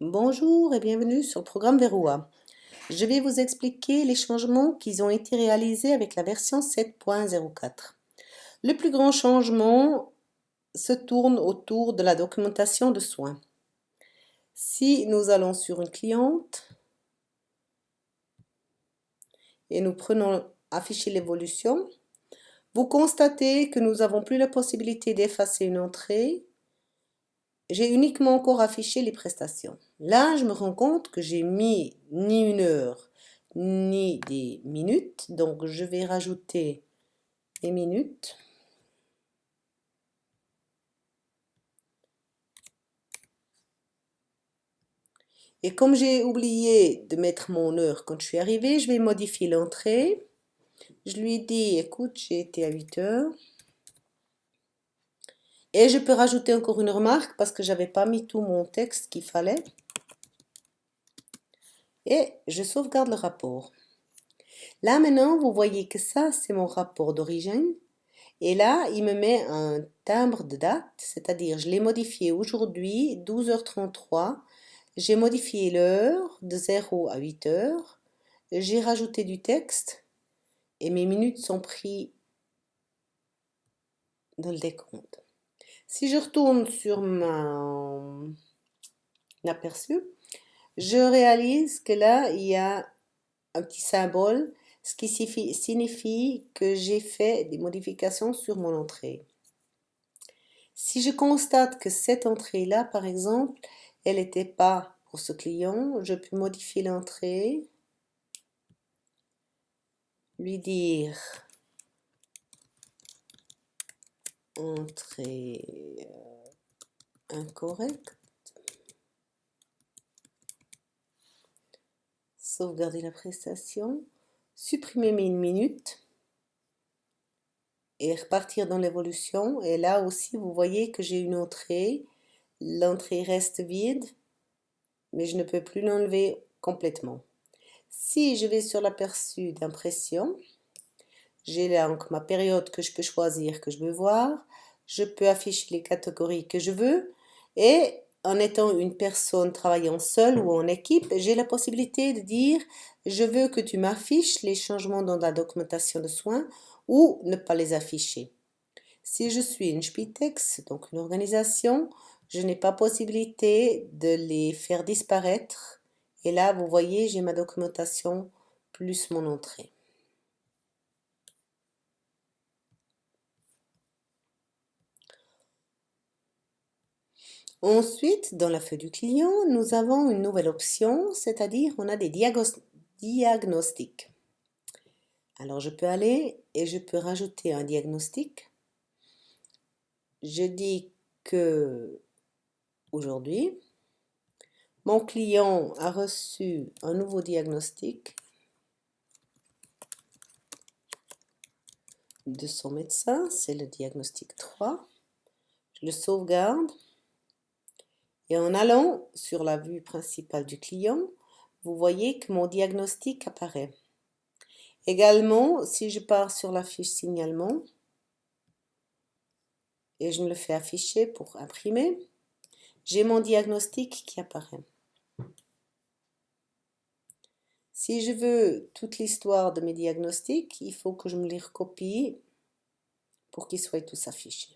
Bonjour et bienvenue sur le programme Verrouа. Je vais vous expliquer les changements qui ont été réalisés avec la version 7.04. Le plus grand changement se tourne autour de la documentation de soins. Si nous allons sur une cliente et nous prenons afficher l'évolution, vous constatez que nous n'avons plus la possibilité d'effacer une entrée. J'ai uniquement encore affiché les prestations. Là, je me rends compte que j'ai mis ni une heure, ni des minutes. Donc, je vais rajouter les minutes. Et comme j'ai oublié de mettre mon heure quand je suis arrivée, je vais modifier l'entrée. Je lui dis, écoute, j'ai été à 8 heures. Et je peux rajouter encore une remarque parce que j'avais pas mis tout mon texte qu'il fallait. Et je sauvegarde le rapport. Là maintenant, vous voyez que ça, c'est mon rapport d'origine. Et là, il me met un timbre de date, c'est-à-dire je l'ai modifié aujourd'hui, 12h33. J'ai modifié l'heure de 0 à 8 heures. J'ai rajouté du texte et mes minutes sont prises dans le décompte. Si je retourne sur mon aperçu, je réalise que là, il y a un petit symbole, ce qui signifie que j'ai fait des modifications sur mon entrée. Si je constate que cette entrée-là, par exemple, elle n'était pas pour ce client, je peux modifier l'entrée, lui dire entrée incorrecte, sauvegarder la prestation, supprimer mes minutes et repartir dans l'évolution. Et là aussi, vous voyez que j'ai une entrée. L'entrée reste vide, mais je ne peux plus l'enlever complètement. Si je vais sur l'aperçu d'impression, j'ai là donc ma période que je peux choisir, que je veux voir. Je peux afficher les catégories que je veux. Et en étant une personne travaillant seule ou en équipe, j'ai la possibilité de dire je veux que tu m'affiches les changements dans la documentation de soins ou ne pas les afficher. Si je suis une Spitex, donc une organisation, je n'ai pas possibilité de les faire disparaître. Et là, vous voyez, j'ai ma documentation plus mon entrée. Ensuite, dans la feuille du client, nous avons une nouvelle option, c'est-à-dire on a des diagnostics. Alors, je peux aller et je peux rajouter un diagnostic. Je dis que aujourd'hui, mon client a reçu un nouveau diagnostic de son médecin, c'est le diagnostic 3. Je le sauvegarde et en allant sur la vue principale du client, vous voyez que mon diagnostic apparaît. Également, si je pars sur la fiche signalement et je me le fais afficher pour imprimer, j'ai mon diagnostic qui apparaît. Si je veux toute l'histoire de mes diagnostics, il faut que je me les recopie pour qu'ils soient tous affichés.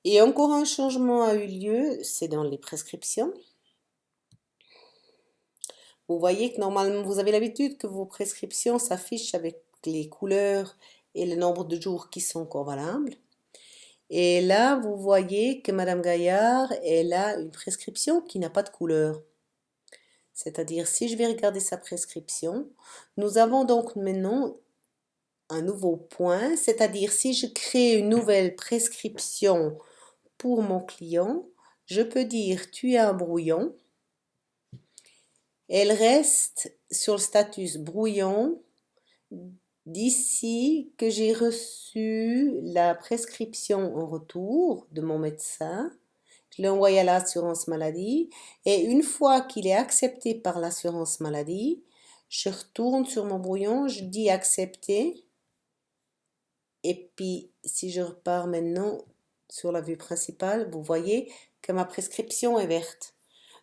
Et encore un changement a eu lieu, c'est dans les prescriptions. Vous voyez que normalement, vous avez l'habitude que vos prescriptions s'affichent avec les couleurs et le nombre de jours qui sont encore valables. Et là, vous voyez que Madame Gaillard, elle a une prescription qui n'a pas de couleur. C'est-à-dire, si je vais regarder sa prescription, nous avons donc maintenant un nouveau point, c'est-à-dire si je crée une nouvelle prescription pour mon client, je peux dire tu es un brouillon. Elle reste sur le statut brouillon d'ici que j'ai reçu la prescription en retour de mon médecin. Je l'ai envoyé à l'assurance maladie et une fois qu'il est accepté par l'assurance maladie, je retourne sur mon brouillon, je dis accepter et puis si je repars maintenant sur la vue principale, vous voyez que ma prescription est verte.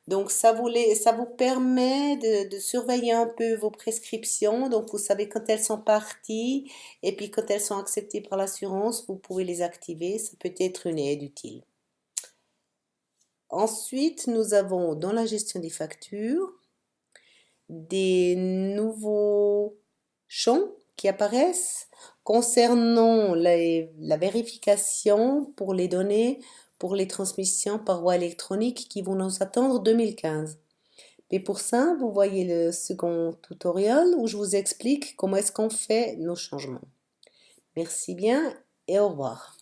Donc ça vous permet de surveiller un peu vos prescriptions. Donc vous savez quand elles sont parties et puis quand elles sont acceptées par l'assurance, vous pouvez les activer. Ça peut être une aide utile. Ensuite, nous avons dans la gestion des factures des nouveaux champs qui apparaissent concernant la vérification pour les données pour les transmissions par voie électronique qui vont nous attendre 2015. Mais pour ça, vous voyez le second tutoriel où je vous explique comment est-ce qu'on fait nos changements. Merci bien et au revoir.